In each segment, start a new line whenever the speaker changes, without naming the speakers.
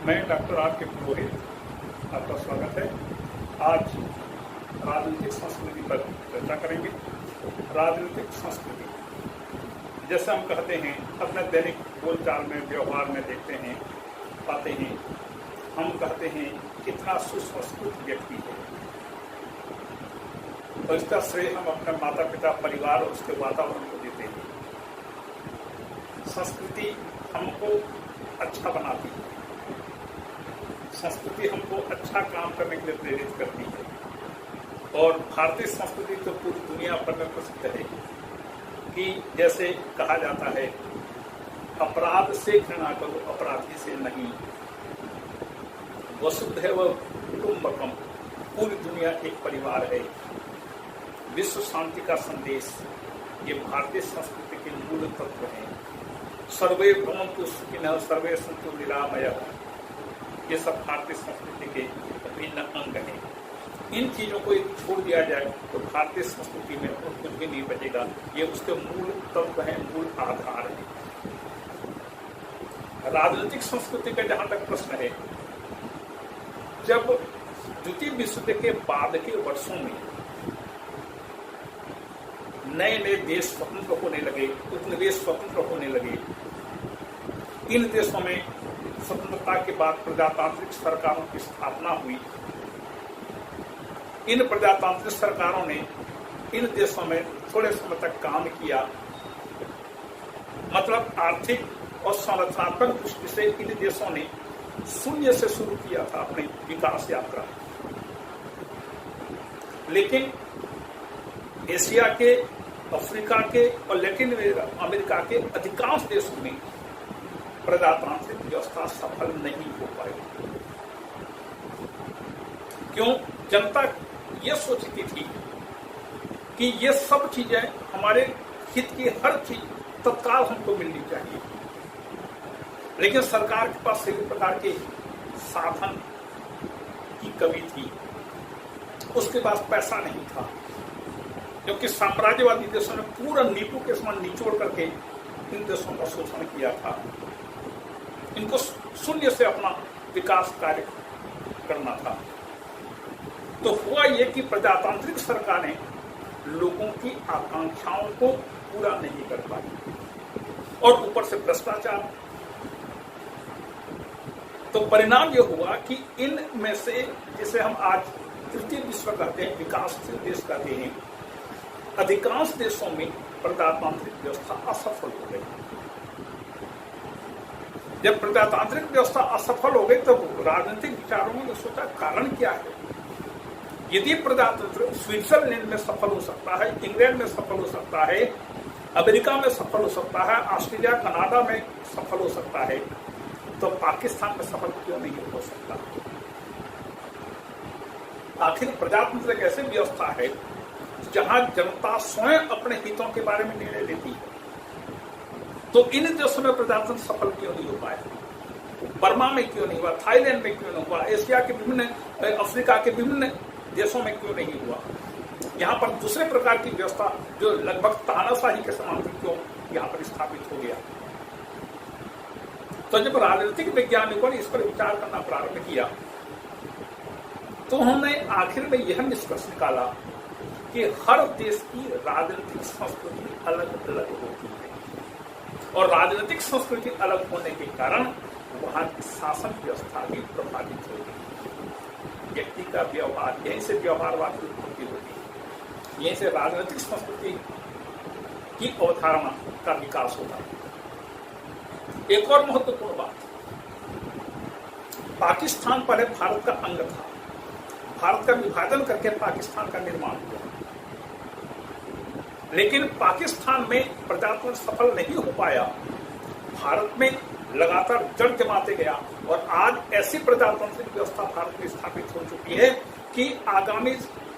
मैं doctor R के पुरोहित, आपका स्वागत है। आज राजनीतिक संस्कृति पर चर्चा करेंगे। राजनीतिक संस्कृति जैसे हम कहते हैं, अपने दैनिक बोलचाल में, व्यवहार में देखते हैं, पाते हैं, हम कहते हैं कितना सुसंस्कृत व्यक्ति है, और इसका श्रेय हम अपने माता पिता, परिवार और उसके वातावरण को देते हैं। संस्कृति हमको अच्छा बनाती है, संस्कृति हमको अच्छा काम करने के लिए प्रेरित करती है। और भारतीय संस्कृति तो पूरी दुनिया भर में प्रसिद्ध है कि जैसे कहा जाता है, अपराध से घृणा करो, अपराधी से नहीं। वसुधैव कुटुम्बकम, पूरी दुनिया एक परिवार है। विश्व शांति का संदेश, ये भारतीय संस्कृति के मूल तत्व हैं। सर्वे भवन्तु सुखिनः, सर्वे सन्तु निरामयः, ये सब भारतीय संस्कृति के भिन्न अंग हैं। इन चीजों को छोड़ दिया जाए तो भारतीय संस्कृति में और कुछ भी नहीं बचेगा। ये उसके मूल तत्व हैं, मूल आधार है। राजनीतिक संस्कृति का जहां तक प्रश्न है, जब द्वितीय विश्व युद्ध के बाद के वर्षों में नए नए देश स्वतंत्र होने लगे, उपनिवेश स्वतंत्र होने लगे, इन देशों में स्वतंत्रता के बाद प्रजातांत्रिक सरकारों की स्थापना हुई। इन प्रजातांत्रिक सरकारों ने इन देशों में थोड़े समय तक काम किया, मतलब आर्थिक और संरचनात्मक दृष्टि से इन देशों ने शून्य से शुरू किया था अपनी विकास यात्रा। लेकिन एशिया के, अफ्रीका के और लैटिन अमेरिका के अधिकांश देशों में प्रजातांत्रिक व्यवस्था सफल नहीं हो पाई। क्यों? जनता ये सोचती थी कि ये सब चीजें हमारे हित की, हर चीज तत्काल हमको मिलनी चाहिए, लेकिन सरकार के पास सभी प्रकार के साधन की कमी थी, उसके पास पैसा नहीं था, क्योंकि साम्राज्यवादी देशों ने पूरा नींबू के समान निचोड़ करके इन देशों का शोषण किया था। इनको शून्य से अपना विकास कार्य करना था। तो हुआ यह कि प्रजातांत्रिक सरकारें लोगों की आकांक्षाओं को पूरा नहीं कर पाई, और ऊपर से भ्रष्टाचार। तो परिणाम यह हुआ कि इनमें से, जिसे हम आज तृतीय विश्व कहते हैं, विकासशील देश कहते हैं, अधिकांश देशों में प्रजातांत्रिक व्यवस्था असफल हो गई। जब प्रजातांत्रिक व्यवस्था असफल हो गई तो राजनीतिक विचारों ने सोचा कारण क्या है। यदि प्रजातंत्र स्विट्जरलैंड में सफल हो सकता है, इंग्लैंड में सफल हो सकता है, अमेरिका में सफल हो सकता है, ऑस्ट्रेलिया, कनाडा में सफल हो सकता है, तो पाकिस्तान में सफल क्यों नहीं हो सकता? आखिर प्रजातंत्र एक ऐसी व्यवस्था है जहां जनता स्वयं अपने हितों के बारे में निर्णय लेती है। तो इन देशों में प्रजातंत्र सफल क्यों नहीं हो पाया? बर्मा में क्यों नहीं हुआ? थाईलैंड में क्यों नहीं हुआ? एशिया के विभिन्न, अफ्रीका के विभिन्न देशों में क्यों नहीं हुआ? यहाँ पर दूसरे प्रकार की व्यवस्था जो लगभग तानाशाही के समान थी, क्यों यहाँ पर स्थापित हो गया? तो जब राजनीतिक वैज्ञानिकों ने इस पर विचार करना प्रारंभ किया, तो उन्होंने आखिर में यह निष्कर्ष निकाला कि हर देश की राजनीतिक संस्कृति अलग अलग होती है, और राजनीतिक संस्कृति अलग होने के कारण वहां की शासन व्यवस्था भी प्रभावित होगी। व्यक्ति का व्यवहार, यहीं से व्यवहारवाद की उत्पत्ति होती है, यहीं से राजनीतिक संस्कृति की अवधारणा का विकास होता है। एक और महत्वपूर्ण बात, पाकिस्तान पहले भारत का अंग था। भारत का विभाजन करके पाकिस्तान का निर्माण हुआ, लेकिन पाकिस्तान में प्रजातंत्र सफल नहीं हो पाया। भारत में लगातार जड़ जमाते गया, और आज ऐसी प्रजातांत्रिक व्यवस्था भारत में स्थापित हो चुकी है कि आगामी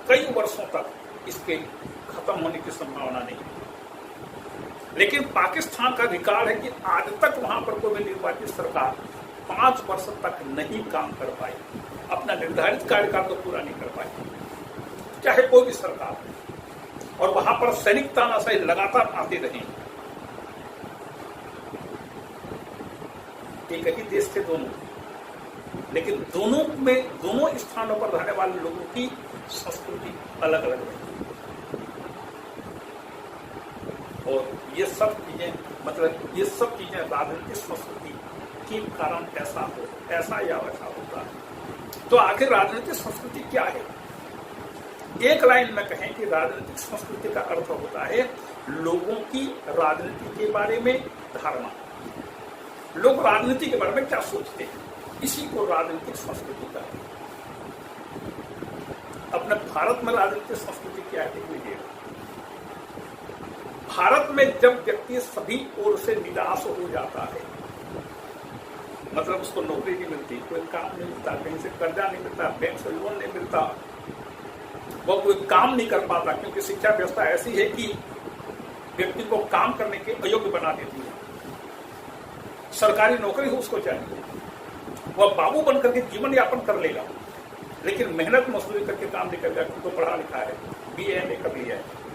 कई वर्षों तक इसके खत्म होने की संभावना नहीं है। लेकिन पाकिस्तान का रिकॉर्ड है कि आज तक वहां पर कोई निर्वाचित सरकार 5 वर्ष तक नहीं काम कर पाई, अपना निर्धारित कार्यकाल तो पूरा नहीं कर पाई, चाहे कोई भी सरकार। और वहां पर सैनिक तानाशाही लगातार आते रहे। एक ही देश थे दोनों, लेकिन दोनों स्थानों पर रहने वाले लोगों की संस्कृति अलग अलग है। और ये सब चीजें राजनीतिक संस्कृति के कारण ऐसा या वैसा होता है। तो आखिर राजनीतिक संस्कृति क्या है? एक लाइन में कहें कि राजनीतिक संस्कृति का अर्थ होता है लोगों की राजनीति के बारे में धारणा। लोग राजनीति के बारे में क्या सोचते हैं, इसी को राजनीतिक संस्कृति कहते हैं। अपने भारत में राजनीतिक संस्कृति क्या है? भारत में जब व्यक्ति सभी ओर से निराश हो जाता है, मतलब उसको नौकरी नहीं मिलती, कोई काम नहीं मिलता, कहीं से कर्जा नहीं मिलता, बैंक से लोन नहीं मिलता, वो कोई काम नहीं कर पाता, क्योंकि शिक्षा व्यवस्था ऐसी है कि व्यक्ति को काम करने के अयोग्य बना देती है। सरकारी नौकरी हो उसको चाहिए, वह बाबू बन करके जीवन यापन कर लेगा, लेकिन मेहनत मजदूरी करके काम नहीं करेगा, क्योंकि पढ़ा लिखा है, BA कर लिया है।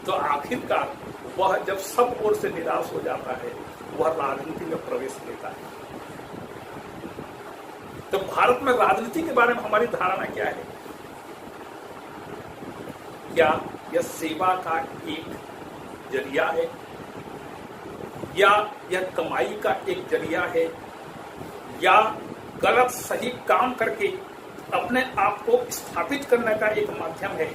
तो आखिरकार वह जब सब ओर से निराश हो जाता है, वह राजनीति में प्रवेश लेता है। तो भारत में राजनीति के बारे में हमारी धारणा क्या है? क्या यह सेवा का एक जरिया है, या यह कमाई का एक जरिया है, या गलत सही काम करके अपने आप को स्थापित करने का एक माध्यम है?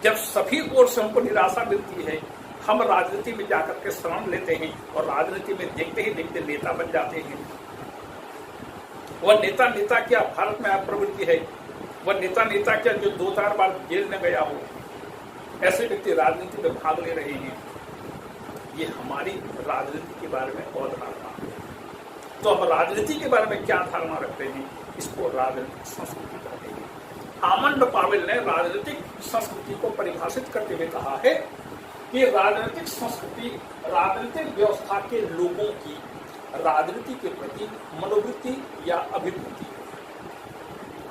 जब सभी ओर से हमको निराशा मिलती है, हम राजनीति में जाकर के शरण लेते हैं और राजनीति में देखते ही देखते नेता बन जाते हैं। वह नेता क्या भारत में प्रवृत्ति है, वह नेता क्या जो 2-4 बार जेल में गया हो, ऐसे व्यक्ति राजनीति में भाग ले रहे हैं। ये हमारी राजनीति के बारे में अवधारणा है। तो हम राजनीति के बारे में क्या धारणा रखते हैं, इसको राजनीतिक संस्कृति कहते हैं। आमंड पावेल ने राजनीतिक संस्कृति को परिभाषित करते हुए कहा है कि राजनीतिक संस्कृति राजनीतिक व्यवस्था के लोगों की राजनीति के प्रति मनोवृत्ति या अभिवृत्ति,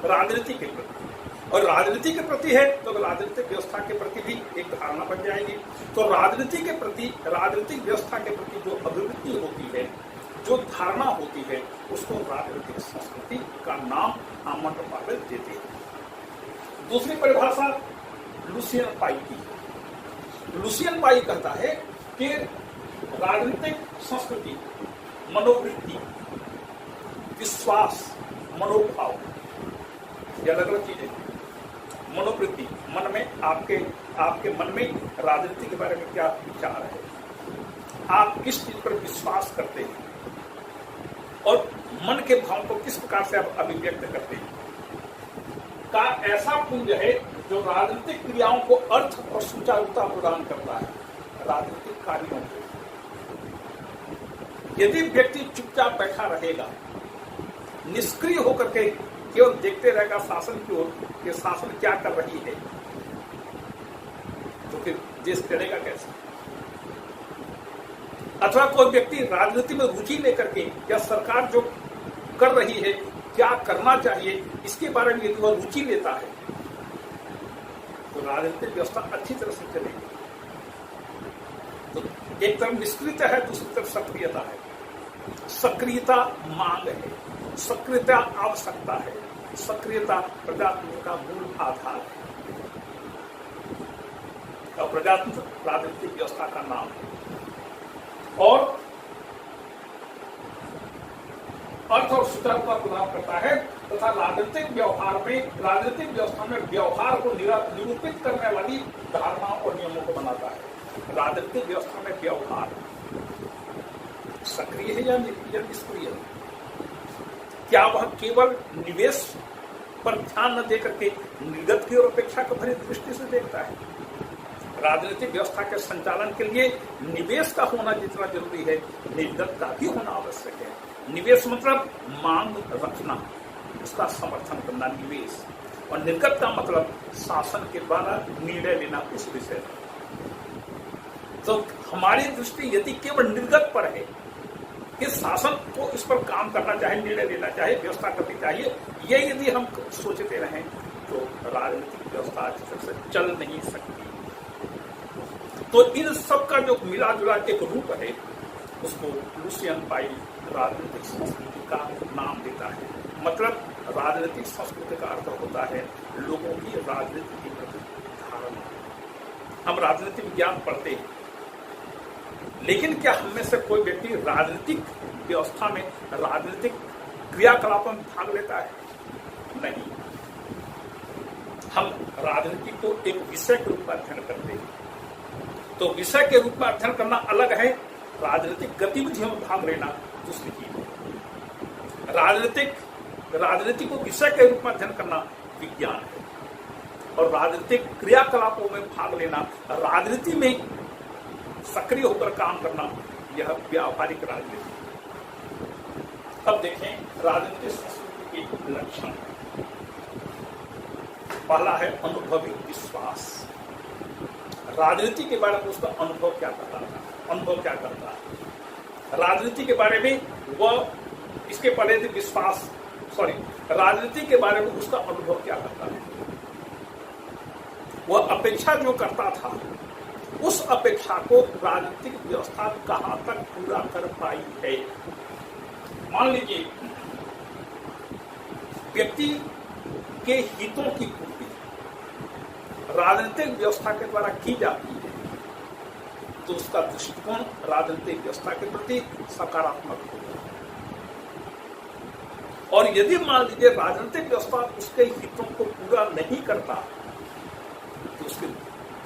राजनीति के प्रति, और राजनीति के प्रति है तो राजनीतिक व्यवस्था के प्रति भी एक धारणा बन जाएगी। तो राजनीति के प्रति, राजनीतिक व्यवस्था के प्रति जो अभिवृत्ति होती है, जो धारणा होती है, उसको राजनीतिक संस्कृति का नाम आमंड पावेल देते हैं। दूसरी परिभाषा लुसियन पाई की। लुसियन पाई कहता है कि राजनीतिक संस्कृति मनोवृत्ति, विश्वास, मनोभाव, ये अलग अलग चीजें। मनोवृत्ति, मन में आपके मन में राजनीति के बारे में क्या विचार है, आप किस चीज पर विश्वास करते हैं और मन के भाव को किस प्रकार से आप अभिव्यक्त करते हैं, का ऐसा पुंज है जो राजनीतिक क्रियाओं को अर्थ और सुचारुता प्रदान करता है राजनीतिक कार्यों को। यदि व्यक्ति चुपचाप बैठा रहेगा, निष्क्रिय होकर के केवल देखते रहेगा शासन की ओर कि शासन क्या कर रही है, तो फिर देश चलेगा कैसे? अथवा कोई व्यक्ति राजनीति में रुचि लेकर के या सरकार जो कर रही है क्या करना चाहिए, इसके बारे में यदि वह रुचि लेता है तो राजनीतिक व्यवस्था अच्छी तरह से चलेगी। तो एक तरफ निष्क्रियता है, दूसरी तरफ सक्रियता है। सक्रियता मांग है, सक्रियता आवश्यकता है, सक्रियता प्रजातंत्र का मूल आधार है और प्रजातंत्र राजनीतिक व्यवस्था का नाम है। और अर्थ और सुचारुता प्रदान करता है तथा राजनीतिक व्यवस्था में व्यवहार को निरूपित करने वाली धारणा और नियमों को बनाता है। राजनीतिक व्यवस्था में व्यवहार सक्रिय है या निष्क्रिय है? क्या वह केवल निवेश पर ध्यान न देकर के निर्गत की ओर अपेक्षा को भरी दृष्टि से देखता है? राजनीतिक व्यवस्था के संचालन के लिए निवेश का होना जितना जरूरी है, निर्गत का भी होना आवश्यक है। निवेश मतलब मांग रखना, उसका समर्थन करना निवेश, और निर्गत का मतलब शासन के द्वारा निर्णय लेना उस विषय पर। तो हमारी दृष्टि यदि केवल निर्गत पर है कि शासन को इस पर काम करना चाहिए, निर्णय लेना चाहिए, व्यवस्था करनी चाहिए, ये यदि हम सोचते रहें तो राजनीतिक व्यवस्था अच्छी तरह से चल नहीं सकती। तो इन सब का जो मिला जुला एक रूप है उसको लुसियन पाई राजनीतिक संस्कृति का नाम देता है। मतलब राजनीतिक संस्कृति का अर्थ होता है लोगों की राजनीति के प्रति धारणा। हम राजनीतिक विज्ञान पढ़ते हैं, लेकिन क्या हम में से कोई व्यक्ति राजनीतिक व्यवस्था में, राजनीतिक क्रियाकलापों में भाग लेता है? नहीं। हम राजनीति को एक विषय के रूप में अध्ययन करते हैं। तो विषय के रूप में अध्ययन करना अलग है, राजनीतिक गतिविधियों में भाग लेना दूसरी चीज है। राजनीति को विषय के रूप में अध्ययन करना विज्ञान है, और राजनीतिक क्रियाकलापों में भाग लेना, राजनीति में सक्रिय होकर काम करना, यह व्यावहारिक राजनीति। अब देखें राजनीतिक संस्कृति के लक्षण। पहला है अनुभवी विश्वास। राजनीति के बारे में उसका अनुभव क्या करता है? राजनीति के बारे में वह, इसके पहले विश्वास, राजनीति के बारे में उसका अनुभव क्या करता है? वह अपेक्षा जो करता था, उस अपेक्षा को राजनीतिक व्यवस्था कहां तक पूरा कर पाई है? मान लीजिए व्यक्ति के हितों की पूर्ति राजनीतिक व्यवस्था के द्वारा की जाती है, तो उसका दृष्टिकोण राजनीतिक व्यवस्था के प्रति सकारात्मक होगा। और यदि मान लीजिए राजनीतिक व्यवस्था उसके हितों को पूरा नहीं करता, तो उसकी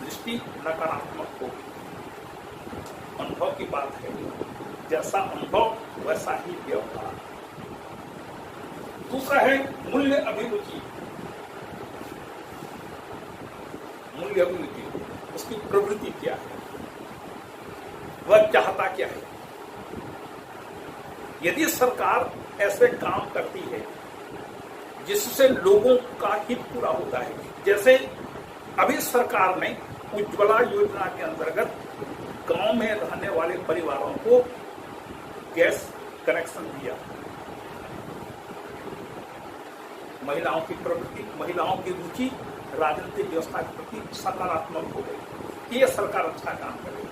दृष्टि नकारात्मक होगी। अनुभव की बात है, जैसा अनुभव वैसा ही व्यवहार। दूसरा है मूल्य अभिरुचि। मूल्य अभिरुचि, उसकी प्रवृत्ति क्या है, वह चाहता क्या है। यदि सरकार ऐसे काम करती है जिससे लोगों का हित पूरा होता है, जैसे अभी सरकार ने उज्ज्वला योजना के अंतर्गत गांव में रहने वाले परिवारों को गैस कनेक्शन दिया, महिलाओं की प्रवृत्ति, महिलाओं की रुचि राजनीतिक व्यवस्था के प्रति सकारात्मक हो गई। ये सरकार अच्छा काम कर रही है।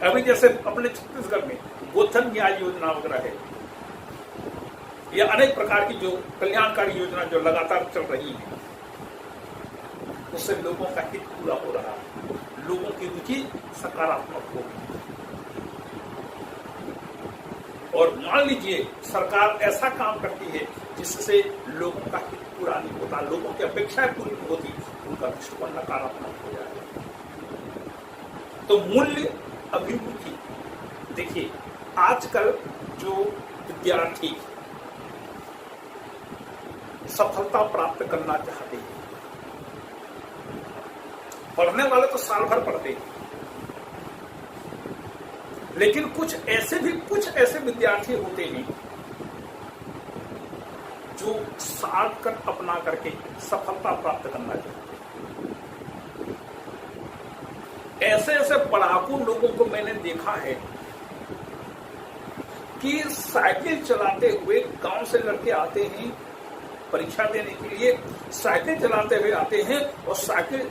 अभी जैसे अपने छत्तीसगढ़ में गोधन न्याय योजना वगैरह है, या अनेक प्रकार की जो कल्याणकारी योजना जो लगातार चल रही है, उससे लोगों का हित पूरा हो रहा है, लोगों की रुचि सकारात्मक होगी। और मान लीजिए सरकार ऐसा काम करती है जिससे लोगों का हित पूरा नहीं होता, लोगों की अपेक्षाएं पूरी नहीं होती, उनका दृष्टिकोण नकारात्मक हो जाएगा। तो मूल्य अभिरुचि, देखिए आजकल जो विद्यार्थी सफलता प्राप्त करना चाहते हैं, पढ़ने वाले तो साल भर पढ़ते हैं, लेकिन कुछ ऐसे विद्यार्थी होते हैं जो शॉर्टकट अपना करके सफलता प्राप्त करना चाहते हैं। ऐसे पढ़ाकू लोगों को मैंने देखा है कि साइकिल चलाते हुए गांव से लड़के आते हैं परीक्षा देने के लिए, साइकिल चलाते हुए आते हैं और साइकिल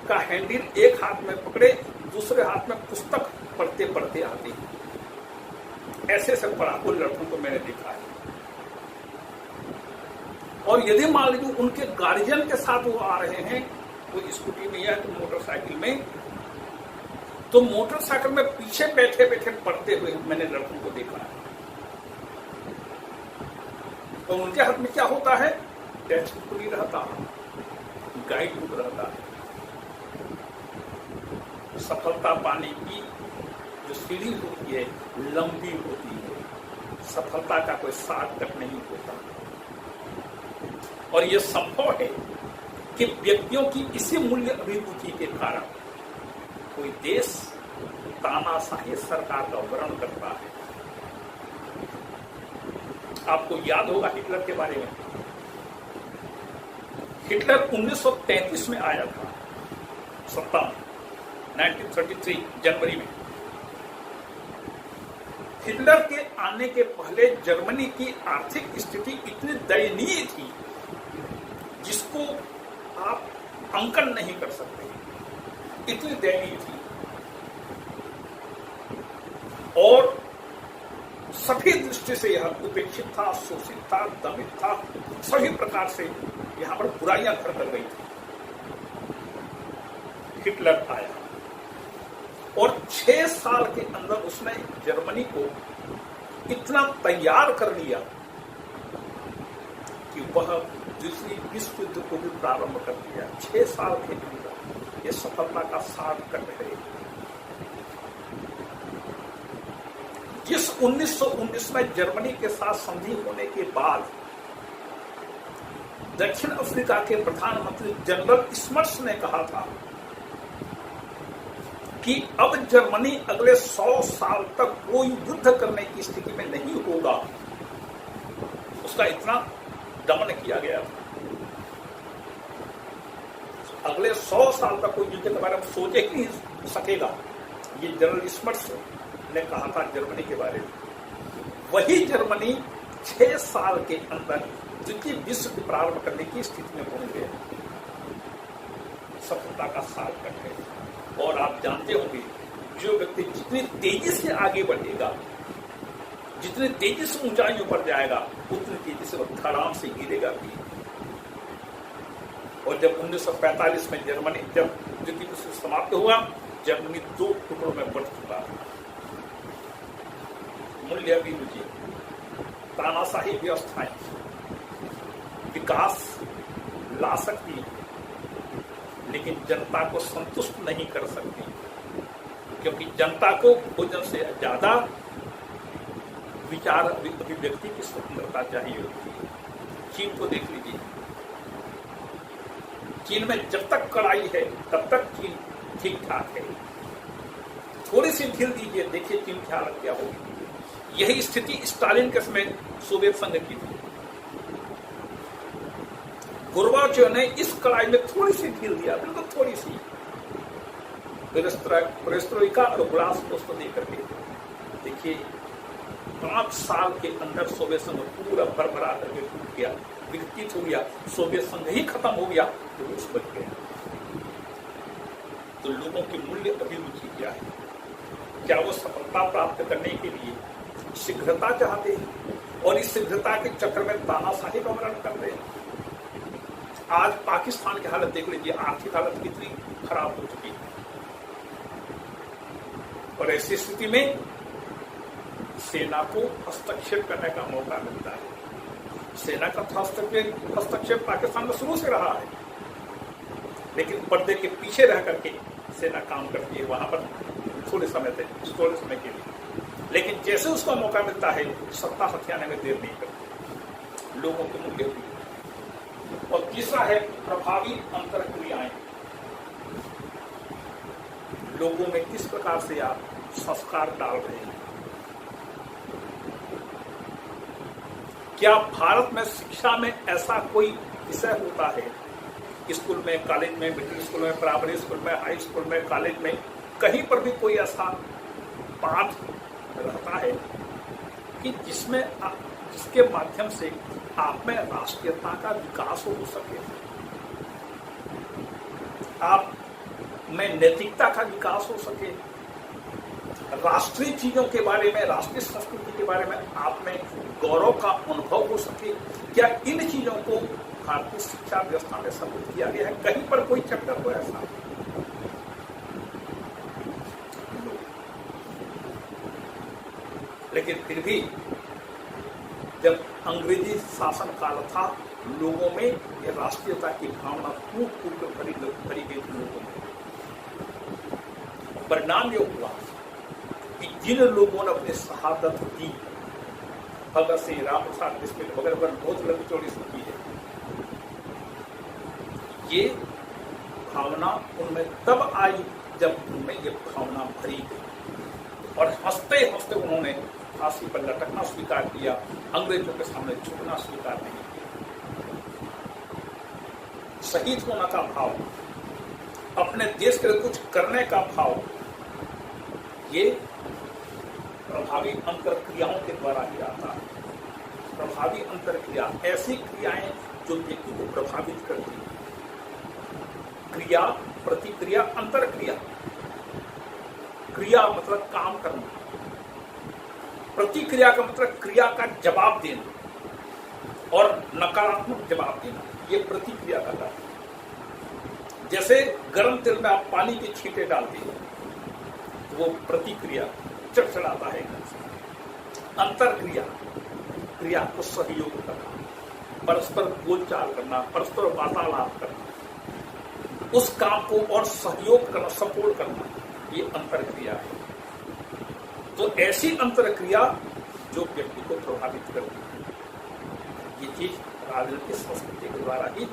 का हैंडल एक हाथ में पकड़े, दूसरे हाथ में पुस्तक पढ़ते पढ़ते आते हैं। ऐसे पढ़ाकू लड़कों को मैंने देखा है। और यदि मान लीजिए उनके गार्जियन के साथ वो आ रहे हैं, वो स्कूटी में या तो मोटरसाइकिल में, तो मोटरसाइकिल में पीछे बैठे बैठे पढ़ते हुए मैंने लड़कों को देखा है। तो उनके हाथ में क्या होता है? टेक्स्ट बुक नहीं रहता, गाइड बुक रहता है। सफलता पाने की जो सीढ़ी होती है लंबी होती है, सफलता का कोई शॉर्टकट नहीं होता। और यह संभव है कि व्यक्तियों की इसी मूल्य अभिरुचि के कारण कोई देश तानाशाही सरकार का वर्ण करता है। आपको याद होगा हिटलर के बारे में। हिटलर 1933 में आया था, सत्ता में 1933 जनवरी में। हिटलर के आने के पहले जर्मनी की आर्थिक स्थिति इतनी दयनीय थी जिसको आप अंकन नहीं कर सकते, इतनी दयनीय थी। और सभी दृष्टि से यह उपेक्षित था, शोषित था, दमित था, सभी प्रकार से यहां पर बुराइयां घर कर गई थी। हिटलर आया और 6 साल के अंदर उसने जर्मनी को इतना तैयार कर लिया कि वह दूसरी विश्व युद्ध को भी प्रारंभ कर दिया। 6 साल के अंदर यह सफलता का साथ कर रहे। जिस 1919 में जर्मनी के साथ संधि होने के बाद दक्षिण अफ्रीका के प्रधानमंत्री जनरल स्मर्ट्स ने कहा था कि अब जर्मनी अगले 100 साल तक कोई युद्ध करने की स्थिति में नहीं होगा, उसका इतना दमन किया गया था। अगले 100 साल तक कोई युद्ध के बारे में सोचे ही नहीं सकेगा, ये जनरल स्मर्ट्स ने कहा था जर्मनी के बारे में। वही जर्मनी 6 साल के अंदर द्वितीय विश्व युद्ध प्रारंभ करने की स्थिति में पहुंच गया, सफलता का साथ कर गए। और आप जानते होंगे, जो व्यक्ति जितनी तेजी से आगे बढ़ेगा, जितनी तेजी से ऊंचाइयों पर जाएगा, उतनी तेजी से वह धड़ाम से गिरेगा भी। और जब 1945 में जर्मनी जब द्वितीय विश्व युद्ध समाप्त हुआ, जर्मनी 2 टुकड़ों में बढ़ चुका था। मूल्य अभिरुचि, तानाशाही व्यवस्थाएं विकास ला सकती, लेकिन जनता को संतुष्ट नहीं कर सकती, क्योंकि जनता को भोजन से ज्यादा विचार अभिव्यक्ति की स्वतंत्रता चाहिए होती है। चीन को देख लीजिए, चीन में जब तक कड़ाई है तब तक चीन ठीक ठाक है, थोड़ी सी ढील दीजिए, देखिए चीन की हालत क्या होगी। यही स्थिति स्टालिन के समय सोवियत संघ की थी। गोर्बाचेव ने इस कड़ाई में थोड़ी सी ढील दिया, बिल्कुल थोड़ी सी, पेरेस्ट्रोइका और ग्लासनोस्ट को देकर के देखिए 5 साल के अंदर सोवियत संघ पूरा भरभरा करके टूट गया, विकसित हो गया, सोवियत संघ ही खत्म हो गया तो रूस बच गया। तो लोगों की मूल्य अभिरुचि क्या है? क्या वो सफलता प्राप्त करने के लिए शीघ्रता चाहते हैं और इस शीघ्रता के चक्र में तानाशाही का वर्ण करते हैं? आज पाकिस्तान की हालत देख लीजिए, आर्थिक हालत कितनी खराब हो चुकी है। और ऐसी स्थिति में सेना को हस्तक्षेप करने का मौका मिलता है। सेना का हस्तक्षेप पाकिस्तान में शुरू से रहा है, लेकिन पर्दे के पीछे रह करके सेना काम करती है वहां पर थोड़े समय के लिए। लेकिन जैसे उसका मौका मिलता है, सत्ता हथियाने में देर नहीं करती। लोगों के मूल्य भी। और तीसरा है प्रभावी अंतरक्रियाएं। लोगों में किस प्रकार से आप संस्कार डाल रहे हैं? क्या भारत में शिक्षा में ऐसा कोई विषय होता है, स्कूल में, कॉलेज में, मिडिल स्कूल में, प्राइमरी स्कूल में, हाई स्कूल में, कॉलेज में, कहीं पर भी कोई ऐसा पाठ रहता है कि जिसके माध्यम से आप में राष्ट्रीयता का विकास हो सके, आप में नैतिकता का विकास हो सके, राष्ट्रीय चीजों के बारे में, राष्ट्रीय संस्कृति के बारे में आप में गौरव का अनुभव हो सके? क्या इन चीजों को भारतीय शिक्षा व्यवस्था में सम्मिलित किया गया है? कहीं पर कोई चैप्टर हो ऐसा? लेकिन फिर भी जब अंग्रेजी शासन काल था, लोगों में ये राष्ट्रीयता की भावना टूट टूट कर भरी गई थी लोगों में। परिणाम ये हुआ कि जिन लोगों ने अपनी शहादत दी, भगत सिंह, राम प्रसाद बिस्मिल वगैरह बहुत लंबी चौड़ी सूची है, ये भावना उनमें तब आई जब उनमें ये भावना भरी गई और हंसते हंसते उन्होंने फांसी पर लटकना स्वीकार किया, अंग्रेजों के सामने झुकना स्वीकार नहीं किया। शहीद होने का भाव, अपने देश के लिए कुछ करने का भाव, ये प्रभावी अंतरक्रियाओं के द्वारा ही आता है। प्रभावी अंतरक्रिया ऐसी क्रियाएं जो व्यक्ति को प्रभावित करती है। क्रिया, प्रतिक्रिया, अंतरक्रिया। क्रिया मतलब काम करना, प्रतिक्रिया का मतलब क्रिया का जवाब देना और नकारात्मक जवाब देना, ये प्रतिक्रिया का कार्य। जैसे गर्म तेल में आप पानी के छींटे डालते हैं, वो प्रतिक्रिया चढ़चढ़ाता है। अंतर क्रिया, क्रिया को सहयोग करना, परस्पर बोलचाल करना, परस्पर वार्तालाप करना, उस काम को और सहयोग करना, सपोर्ट करना, ये अंतर क्रिया है। तो ऐसी अंतर क्रिया जो व्यक्ति को प्रभावित करती है, ये चीज राजनीतिक संस्कृति के द्वारा ही,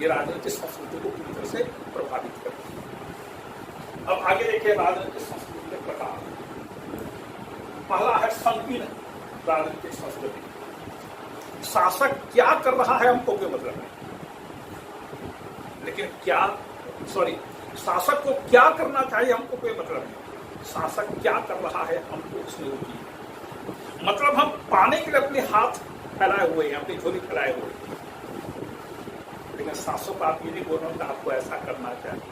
ये राजनीतिक संस्कृति को पूरी तरह से प्रभावित करती है। अब आगे देखिए राजनीतिक संस्कृति के प्रकार। पहला है संकीर्ण राजनीतिक संस्कृति। शासक क्या कर रहा है हमको कोई मतलब नहीं, लेकिन शासक को क्या करना चाहिए हमको कोई मतलब नहीं। शासक क्या कर रहा है हमको उसमें रुचि है। मतलब हम पाने के लिए अपने हाथ फैलाए हुए हैं, अपनी झोली फैलाए हुए हैं, लेकिन शासक आप ये नहीं बोल रहे हैं आपको ऐसा करना चाहिए।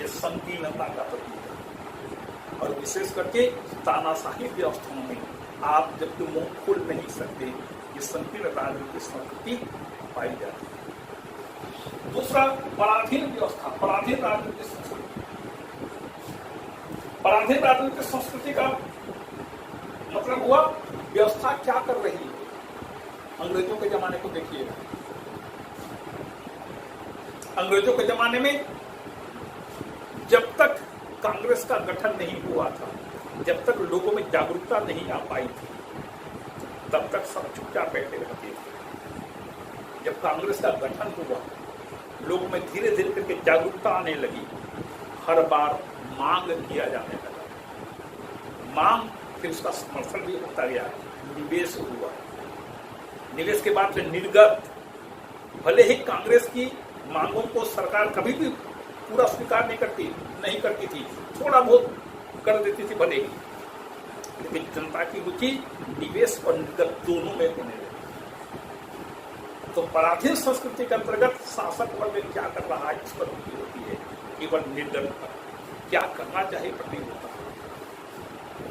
ये संकीर्णता का प्रतीक है। और विशेष करके तानाशाही व्यवस्थाओं में आप जबकि मुंह खोल नहीं सकते, ये संकीर्ण राजनीतिक संस्कृति पाई जाती है। दूसरा पराधीन व्यवस्था, पराधीन राजनीतिक संस्कृति। पराधीन राजनीतिक संस्कृति का मतलब हुआ व्यवस्था क्या कर रही है। अंग्रेजों के जमाने को देखिएगा, अंग्रेजों के जमाने में जब तक कांग्रेस का गठन नहीं हुआ था, जब तक लोगों में जागरूकता नहीं आ पाई थी, तब तक सब चुपचाप बैठे रहते थे। जब कांग्रेस का गठन हुआ, लोगों में धीरे धीरे करके जागरूकता आने लगी, हर बार मांग किया जाने लगा। मांग, फिर उसका समर्थन भी होता गया, निवेश हुआ। निवेश के बाद फिर निर्गत। भले ही कांग्रेस की मांगों को सरकार कभी भी पूरा स्वीकार नहीं करती थी, थोड़ा बहुत कर देती थी भले ही, लेकिन जनता की रुचि निवेश और निर्गत दोनों में होने लगी। तो पराधीन संस्कृति के अंतर्गत शासक वर्ग क्या कर रहा है इस पर रुचि होती है, केवल निर्गत पर क्या करना चाहिए पर नहीं होता।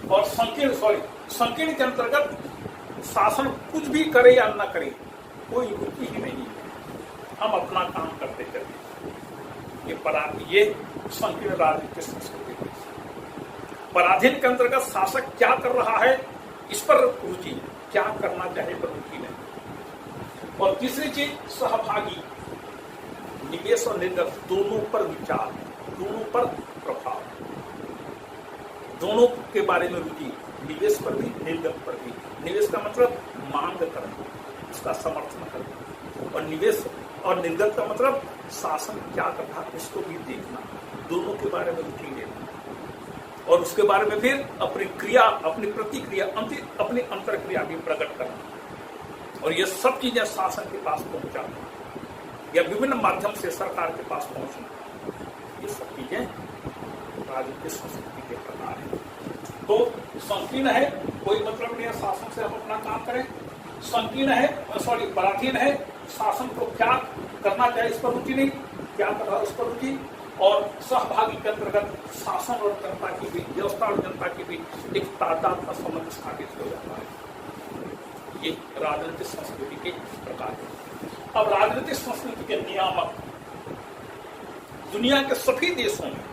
और संकीर्ण के अंतर्गत शासन कुछ भी करे या न करे, कोई रुचि ही नहीं है, हम अपना काम करते चले। ये संकीर्ण राजनीतिक संस्कृति। पराधीन के अंतर्गत शासक क्या कर रहा है इस पर रुचि, क्या करना चाहिए पर रुचि नहीं। और तीसरी चीज सहभागी, निवेश और निर्गत दोनों पर विचार, दोनों पर प्रभाव, दोनों के बारे में रुचि, निवेश पर भी निर्गत पर भी। निवेश का मतलब मांग करना, उसका समर्थन करना, और निवेश और निर्गत का मतलब शासन क्या कर रहा है उसको भी देखना, दोनों के बारे में रुचि लेना, और उसके बारे में फिर अपनी क्रिया, अपनी प्रतिक्रिया, अपनी अंतरक्रिया भी प्रकट करना। और ये सब चीजें शासन के पास पहुंचाना या विभिन्न माध्यम से सरकार के पास पहुंचना, ये सब चीजें राजनीतिक संस्कृति के प्रकार है। तो संकीर्ण है, कोई मतलब नहीं है शासन से हम अपना काम करें। संकीर्ण है, पराधीन है, शासन को क्या करना चाहिए इस पर रुचि नहीं, क्या कर रहा है उस पर रुचि। और सहभागी के अंतर्गत शासन और जनता की भी, व्यवस्था और जनता की भी एक तादाद का संबंध स्थापित हो जाता है। ये राजनीतिक संस्कृति के प्रकार है। अब राजनीतिक संस्कृति के नियामक, दुनिया के सभी देशों में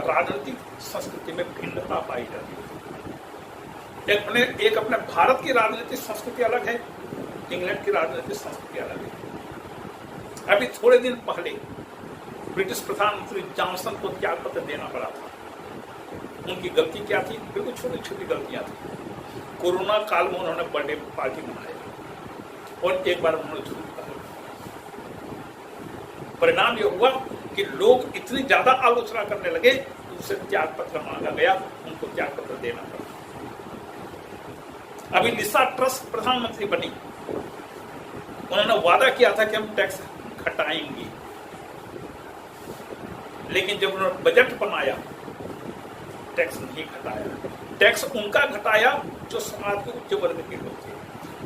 राजनीतिक संस्कृति में भिन्नता पाई जाती है। एक अपने भारत की राजनीतिक संस्कृति अलग है, इंग्लैंड की राजनीतिक संस्कृति अलग है। अभी थोड़े दिन पहले ब्रिटिश प्रधानमंत्री जॉनसन को त्यागपत्र देना पड़ा था। उनकी गलती क्या थी? बिल्कुल छोटी छोटी गलतियां थी। कोरोना काल में उन्होंने बर्थडे पार्टी मनाई और एक बार उन्होंने झूठ कहा। परिणाम यह हुआ कि लोग इतनी ज्यादा आलोचना करने लगे, उनसे त्यागपत्र मांगा गया, उनको त्यागपत्र देना पड़ा। अभी लिसा ट्रस प्रधानमंत्री बनी, उन्होंने वादा किया था कि हम टैक्स घटाएंगे, लेकिन जब उन्होंने बजट बनाया टैक्स नहीं घटाया। टैक्स उनका घटाया जो समाज के उच्च वर्ग के लोग थे।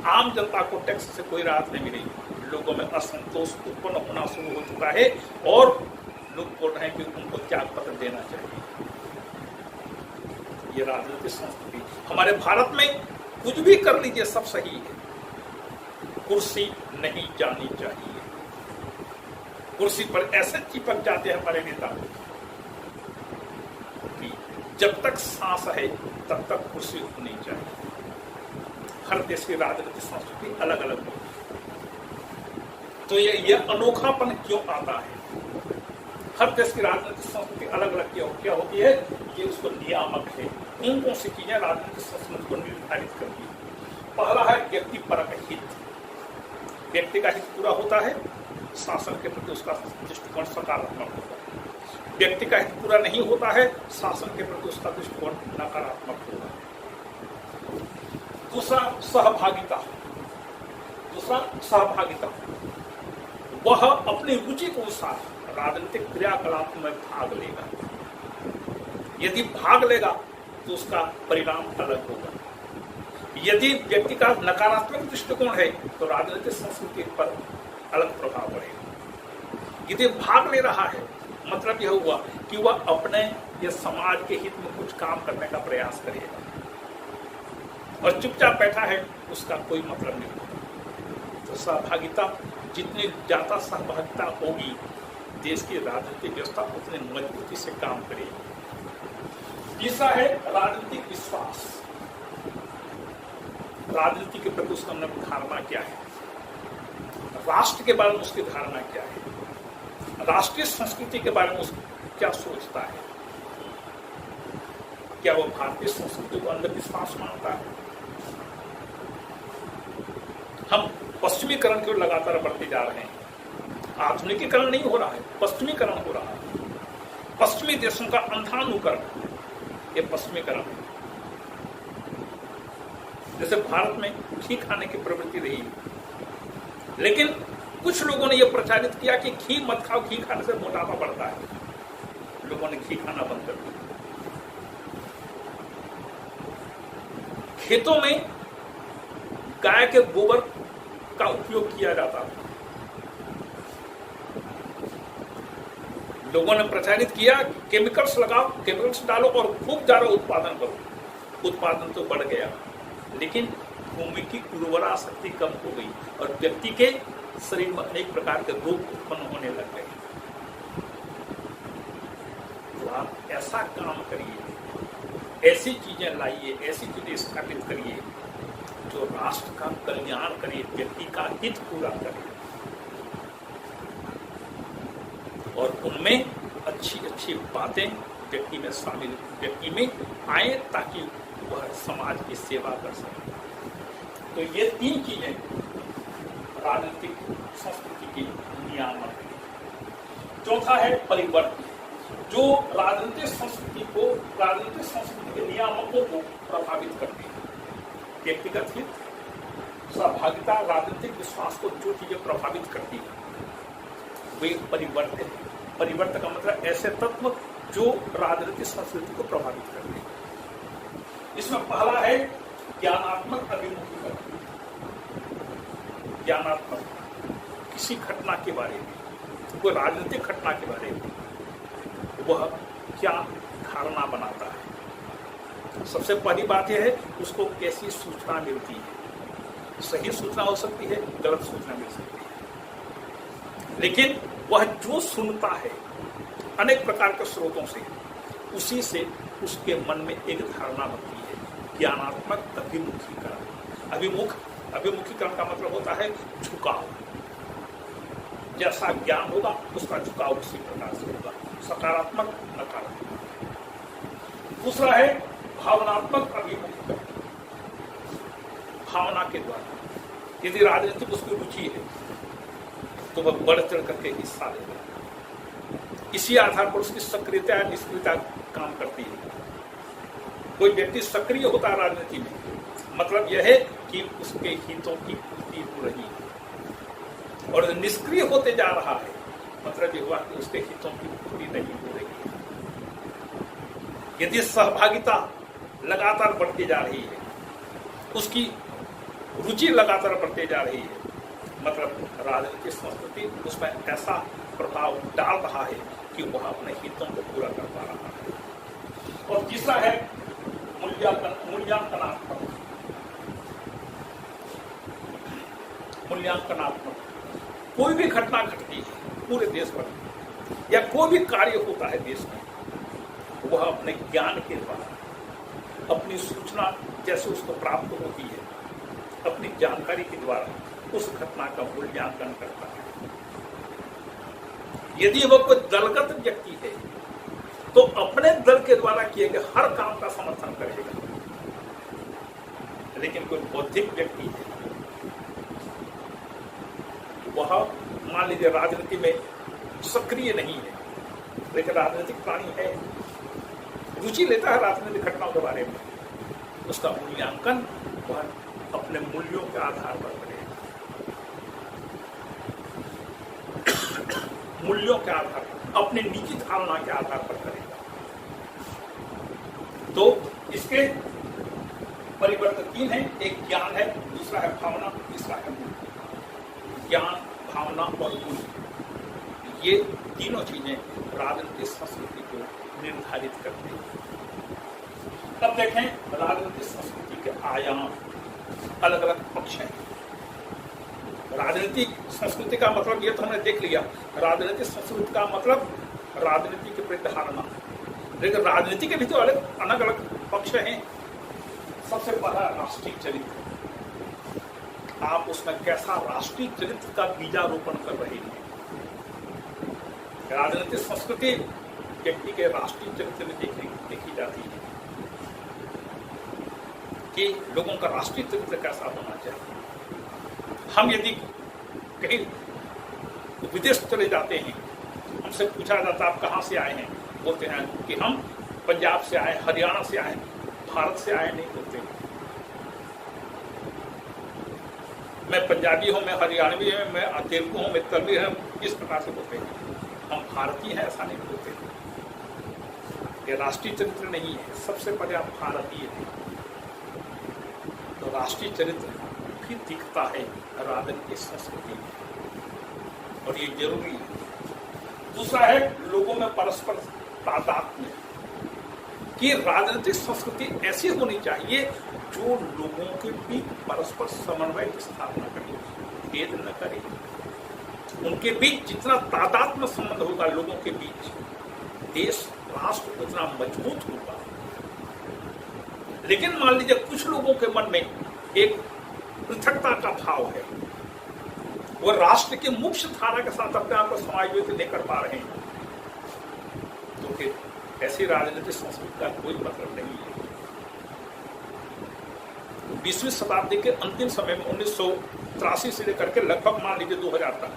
आम जनता को टैक्स से कोई राहत नहीं मिली। लोगों में असंतोष उत्पन्न होना शुरू हो चुका है और लोग बोल रहे हैं कि उनको त्यागपत्र देना चाहिए। ये राजनीतिक संस्कृति। हमारे भारत में कुछ भी कर लीजिए सब सही है, कुर्सी नहीं जानी चाहिए। कुर्सी पर ऐसे चिपक जाते हैं हमारे नेता कि जब तक सांस है तब तक कुर्सी होनी चाहिए। हर देश की राजनीतिक संस्कृति अलग अलग होती है, तो ये अनोखापन क्यों आता है? हर देश की राजनीतिक संस्कृति अलग अलग क्या होती है? ये उसको नियामक है। कौन सी चीजें राजनीतिक संस्कृति को निर्धारित करती है? पहला है व्यक्ति परक हित। व्यक्ति का हित पूरा होता है, शासन के प्रति उसका दृष्टिकोण सकारात्मक होता है। व्यक्ति का हित पूरा नहीं होता है, शासन के प्रति उसका दृष्टिकोण नकारात्मक होता है। दूसरा सहभागिता। वह अपनी रुचि के अनुसार राजनीतिक क्रियाकलाप में भाग लेगा। यदि भाग लेगा तो उसका परिणाम अलग होगा। यदि व्यक्ति का नकारात्मक दृष्टिकोण है तो राजनीतिक संस्कृति पर अलग प्रभाव पड़ेगा। यदि भाग ले रहा है मतलब यह हुआ कि वह अपने या समाज के हित में कुछ काम करने का प्रयास करेगा, और चुपचाप बैठा है उसका कोई मतलब नहीं होगा। तो सहभागिता, जितनी ज्यादा सहभागिता होगी देश की राजनीतिक व्यवस्था उतनी मजबूती से काम करेगी। तीसरा है राजनीतिक विश्वास। राजनीति के प्रति उसका धारणा क्या है, राष्ट्र के बारे में उसकी धारणा क्या है, राष्ट्रीय संस्कृति के बारे में उसको क्या सोचता है, क्या वो भारतीय संस्कृति को अंधविश्वास मानता है? हम पश्चिमीकरण की ओर लगातार बढ़ते जा रहे हैं। आधुनिकीकरण नहीं हो रहा है, पश्चिमीकरण हो रहा है। पश्चिमी देशों का अंधानुकरण ये पश्चिमीकरण है। जैसे भारत में घी खाने की प्रवृत्ति रही, लेकिन कुछ लोगों ने यह प्रचारित किया कि घी मत खाओ, घी खाने से मोटापा बढ़ता है। लोगों ने घी खाना बंद कर दिया। खेतों में गाय के गोबर का उपयोग किया जाता था। लोगों ने प्रचारित किया केमिकल्स लगाओ, केमिकल्स डालो और खूब ज्यादा उत्पादन करो। उत्पादन तो बढ़ गया, लेकिन भूमि की उर्वरा शक्ति कम हो गई और व्यक्ति के शरीर में अनेक प्रकार के रोग उत्पन्न होने लग गए। तो आप ऐसा काम करिए, ऐसी चीजें लाइए, ऐसी चीजें स्थापित करिए जो राष्ट्र का कल्याण करे, व्यक्ति का हित पूरा करे, और उनमें अच्छी अच्छी बातें व्यक्ति में शामिल, व्यक्ति में आए ताकि वह समाज की सेवा कर सके। तो ये तीन चीजें राजनीतिक संस्कृति की नियामक है। चौथा है परिवर्तन, जो राजनीतिक संस्कृति के नियामकों को प्रभावित करते हैं। व्यक्तिगत हित, सहभागिता, राजनीतिक विश्वास को जो चीजें प्रभावित करती है वे परिवर्तन है। परिवर्तन का मतलब ऐसे तत्व जो राजनीतिक संस्कृति को प्रभावित करते हैं। इसमें पहला है ज्ञानात्मक अभिमुखीकरण। ज्ञानात्मक, किसी घटना के बारे में, कोई राजनीतिक घटना के बारे में वह क्या धारणा बनाता है। सबसे पहली बात यह है उसको कैसी सूचना मिलती है। सही सूचना हो सकती है, गलत सूचना मिल सकती है, लेकिन वह जो सुनता है अनेक प्रकार के स्रोतों से, उसी से उसके मन में एक धारणा बनती है। ज्ञानात्मक अभिमुखीकरण। अभिमुखीकरण का मतलब होता है झुकाव। जैसा ज्ञान होगा उसका झुकाव उसी प्रकार से होगा, सकारात्मक, नकारात्मक। दूसरा है भावनात्मक अभिमुखीकरण। भावना के द्वारा, यदि राजनीतिक उसकी रुचि है तो वह बढ़ चढ़ करके हिस्सा लेगा। इसी आधार पर उसकी सक्रियता या निष्क्रियता काम करती है। कोई व्यक्ति सक्रिय होता है राजनीति में, मतलब यह है कि उसके हितों की पूर्ति हो रही है, और निष्क्रिय होते जा रहा है मतलब यह हुआ कि उसके हितों की पूर्ति नहीं हो रही है। यदि सहभागिता लगातार बढ़ती जा रही है, उसकी रुचि लगातार बढ़ती जा रही है, मतलब राजनीतिक संस्कृति उसमें ऐसा प्रभाव डाल रहा है कि वह अपने हितों को पूरा कर पा रहा है। और तीसरा है मूल्यांकनात्मक कोई भी घटना घटती है पूरे देश भर में या कोई भी कार्य होता है देश में, वह अपने ज्ञान के द्वारा, अपनी सूचना जैसे उसको प्राप्त होती है, अपनी जानकारी के द्वारा उस घटना का मूल्यांकन करता है। यदि वह कोई दलगत व्यक्ति है तो अपने दल के द्वारा किए गए हर काम का समर्थन करेगा, लेकिन कोई बौद्धिक व्यक्ति है, वह मान लीजिए राजनीति में सक्रिय नहीं है, लेकिन राजनीतिक प्राणी है, रुचि लेता है राजनीतिक घटनाओं के बारे में, उसका मूल्यांकन वह अपने मूल्यों के आधार पर करेगा, मूल्यों के आधार पर, अपनी निजी धारणा के आधार पर करेगा। तो इसके परिवर्तन 3 हैं, एक ज्ञान है, दूसरा है भावना, तीसरा है मूल्य। ज्ञान, भावना और मूल्य, ये तीनों चीजें राजनीतिक संस्कृति को निर्धारित करती हैं। अब देखें राजनीतिक संस्कृति के आयाम, अलग अलग पक्ष हैं। राजनीतिक संस्कृति का मतलब ये तो हमने देख लिया, राजनीतिक संस्कृति का मतलब राजनीति की प्रतिधारणा, लेकिन राजनीति के भी तो अलग अलग पक्ष हैं। सबसे पहला राष्ट्रीय चरित्र, आप उसमें कैसा राष्ट्रीय चरित्र का बीजारोपण कर रहे हैं। राजनीतिक संस्कृति व्यक्ति के राष्ट्रीय चरित्र में देखी जाती है कि लोगों का राष्ट्रीय चरित्र कैसा होना चाहिए। हम यदि कहीं विदेश चले जाते हैं, हमसे पूछा जाता है आप कहाँ से आए हैं, बोलते हैं कि हम पंजाब से आए, हरियाणा से आए, भारत से आए नहीं बोलते। मैं पंजाबी हूं, मैं हरियाणवी हूं, मैं तेलुगु हूं, मैं तमिल हूं, इस प्रकार से बोलते हैं। हम भारतीय हैं ऐसा नहीं बोलते। ये राष्ट्रीय चरित्र नहीं है, सबसे पहले आप भारतीय हैं। तो राष्ट्रीय चरित्र फिर दिखता है राजनीतिक संस्कृति में, और ये जरूरी है। दूसरा है लोगों में परस्पर तादात्म्य, कि राजनीतिक संस्कृति ऐसी होनी चाहिए जो लोगों के बीच परस्पर समन्वय की स्थापना करे, भेद न करे। उनके बीच जितना तादात्म्य संबंध होगा लोगों के बीच, देश राष्ट्र उतना मजबूत होगा। लेकिन मान लीजिए कुछ लोगों के मन में एक पृथकता का भाव है, वो राष्ट्र के मुख्य धारा के साथ अपने आप को समायोजित नहीं कर पा रहे हैं, तो फिर ऐसी राजनीतिक संस्कृति का कोई मतलब नहीं है। 20वीं शताब्दी के अंतिम समय में 1983 से लेकर के लगभग मान लीजिए 2000 तक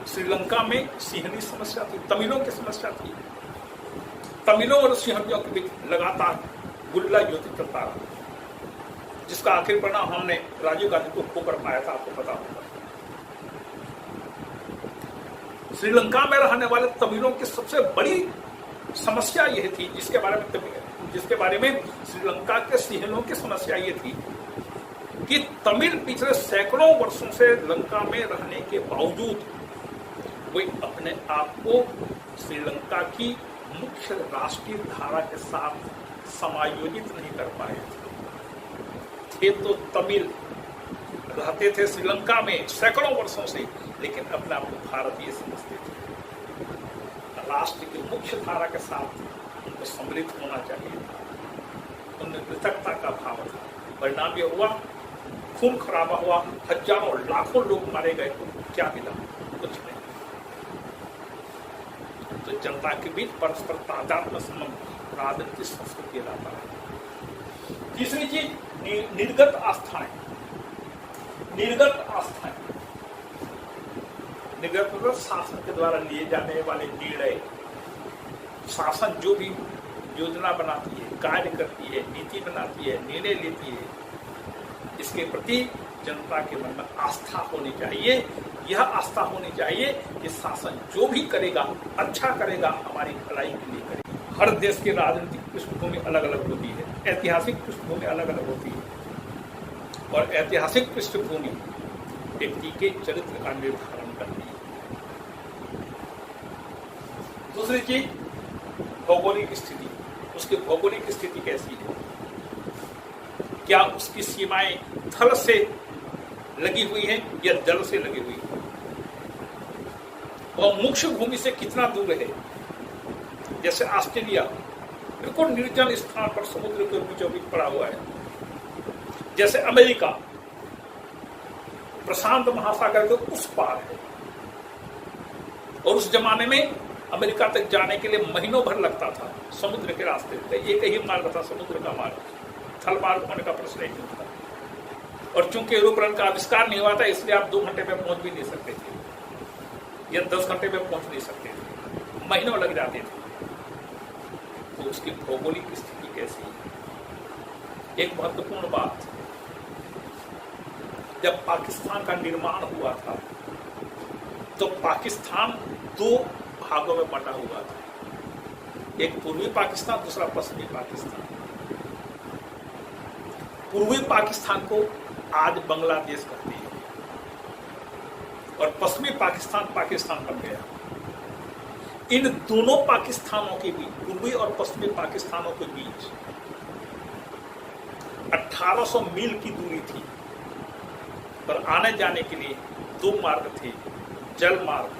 श्रीलंका में सिंहनी समस्या थी, तमिलों की समस्या थी। तमिलों और सिंहनियों के बीच लगातार गुल्ला युद्ध चलता रहा, जिसका आखिर परिणाम हमने राजीव गांधी को खोकर पाया था, आपको पता होगा। श्रीलंका में रहने वाले तमिलों की सबसे बड़ी समस्या यह थी, जिसके बारे में श्रीलंका के सिंहनों की समस्या ये थी कि तमिल पिछले सैकड़ों वर्षों से लंका में रहने के बावजूद वे अपने आप को श्रीलंका की मुख्य राष्ट्रीय धारा के साथ समायोजित नहीं कर पाए थे। तो तमिल रहते थे श्रीलंका में सैकड़ों वर्षों से, लेकिन अपने आप को भारतीय समझते थे। राष्ट्र की मुख्य धारा के साथ उनको सम्मिलित होना चाहिए था। उनमें पृथकता का भाव था। परिणाम यह हुआ, खून खराबा हुआ, हजारों लाखों लोग मारे गए। क्या मिला? कुछ नहीं। तो जनता के बीच परस्पर तादात्म्य संबंध राजनीतिक संस्कृति लाता है। तीसरी चीज निर्गत आस्थाएं। निर्गत आस्थाएं, निर्गत मतलब शासन के द्वारा लिए जाने वाले निर्णय। शासन जो भी योजना बनाती है, कार्य करती है, नीति बनाती है, निर्णय लेती है, इसके प्रति जनता के मन में आस्था होनी चाहिए। यह आस्था होनी चाहिए कि शासन जो भी करेगा अच्छा करेगा, हमारी भलाई के लिए करेगा। हर देश की राजनीतिक पृष्ठभूमि अलग अलग होती है, ऐतिहासिक पृष्ठभूमि अलग अलग होती है, और ऐतिहासिक पृष्ठभूमि व्यक्ति के चरित्र का निर्धारण करती है। दूसरी चीज भौगोलिक स्थिति। उसकी भौगोलिक स्थिति कैसी है, क्या उसकी सीमाएं थल से लगी हुई हैं या जल से लगी हुई है, और मुख्य भूमि से कितना दूर है। जैसे ऑस्ट्रेलिया बिल्कुल निर्जन स्थान पर समुद्र के बीचों बीच पड़ा हुआ है। जैसे अमेरिका प्रशांत महासागर के उस पार है, और उस जमाने में अमेरिका तक जाने के लिए महीनों भर लगता था समुद्र के रास्ते पे। एक ही मार्ग था, समुद्र का मार्ग, थल मार्ग होने का प्रश्न ही नहीं था। और चूंकि एरोप्लेन का आविष्कार नहीं हुआ था, इसलिए आप 2 घंटे में पहुंच भी नहीं सकते थे या 10 घंटे में पहुंच नहीं सकते थे, महीनों लग जाते थे। तो उसकी भौगोलिक स्थिति कैसी है। एक महत्वपूर्ण बात, जब पाकिस्तान का निर्माण हुआ था तो पाकिस्तान 2 भागों में बंटा हुआ था, एक पूर्वी पाकिस्तान, दूसरा पश्चिमी पाकिस्तान। पूर्वी पाकिस्तान को आज बांग्लादेश कहते हैं और पश्चिमी पाकिस्तान पाकिस्तान बन गया। इन दोनों पाकिस्तानों के बीच, पूर्वी और पश्चिमी पाकिस्तानों के बीच 1800 मील की दूरी थी, पर आने जाने के लिए 2 मार्ग थे, जल मार्ग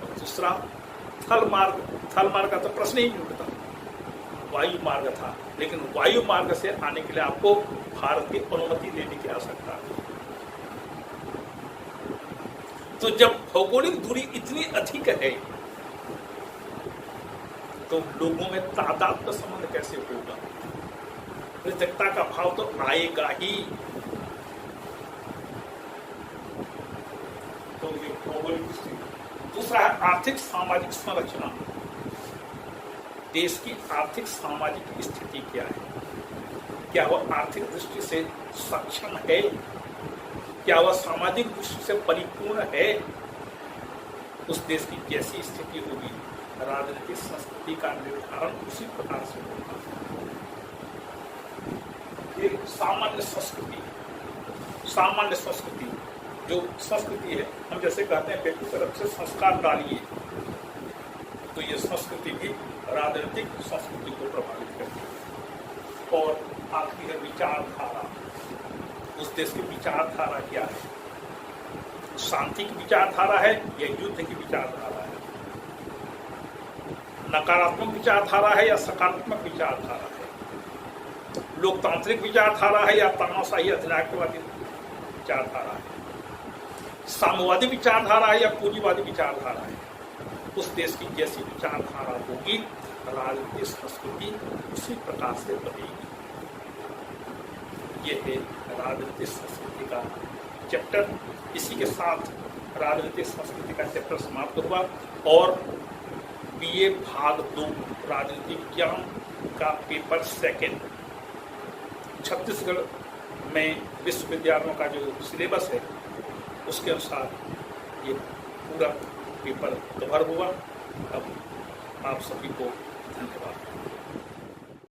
और दूसरा थल मार्ग। थल मार्ग का तो प्रश्न ही नहीं उठता, वायु मार्ग था। लेकिन वायु मार्ग से आने के लिए आपको भारत की अनुमति लेने की आवश्यकता है। तो जब भौगोलिक दूरी इतनी अधिक है तो लोगों में तादाद का संबंध कैसे होगा, कृतज्ञता का भाव तो आएगा ही। तो ये भौगोलिक स्थिति। दूसरा है आर्थिक सामाजिक संरचना। देश की आर्थिक सामाजिक स्थिति क्या है, क्या वह आर्थिक दृष्टि से सक्षम है, क्या वह सामाजिक दृष्टि से परिपूर्ण है। उस देश की कैसी स्थिति होगी, राजनीतिक संस्कृति का निर्धारण उसी प्रकार से होगा। एक सामान्य संस्कृति जो संस्कृति है, हम जैसे कहते हैं व्यक्ति तरफ से संस्कार डालिए, तो ये संस्कृति भी राजनीतिक संस्कृति को प्रभावित करती है। और आखिरी है विचारधारा। उस देश की विचारधारा क्या है, शांति की विचारधारा है या युद्ध की विचारधारा है, नकारात्मक विचारधारा है या सकारात्मक विचारधारा है, लोकतांत्रिक विचारधारा है या तानाशाही अधिनायकवादी विचारधारा है, साम्यवादी विचारधारा है या पूंजीवादी विचारधारा है। उस देश की जैसी विचारधारा होगी, राजनीतिक संस्कृति उसी प्रकार से बनेगी। ये है राजनीतिक संस्कृति का चैप्टर। इसी के साथ राजनीतिक संस्कृति का चैप्टर समाप्त हुआ और बीए भाग 2 राजनीतिक विज्ञान का पेपर 2 छत्तीसगढ़ में विश्वविद्यालयों का जो सिलेबस है उसके अनुसार ये पूरा पेपर कवर हुआ। अब आप सभी को धन्यवाद।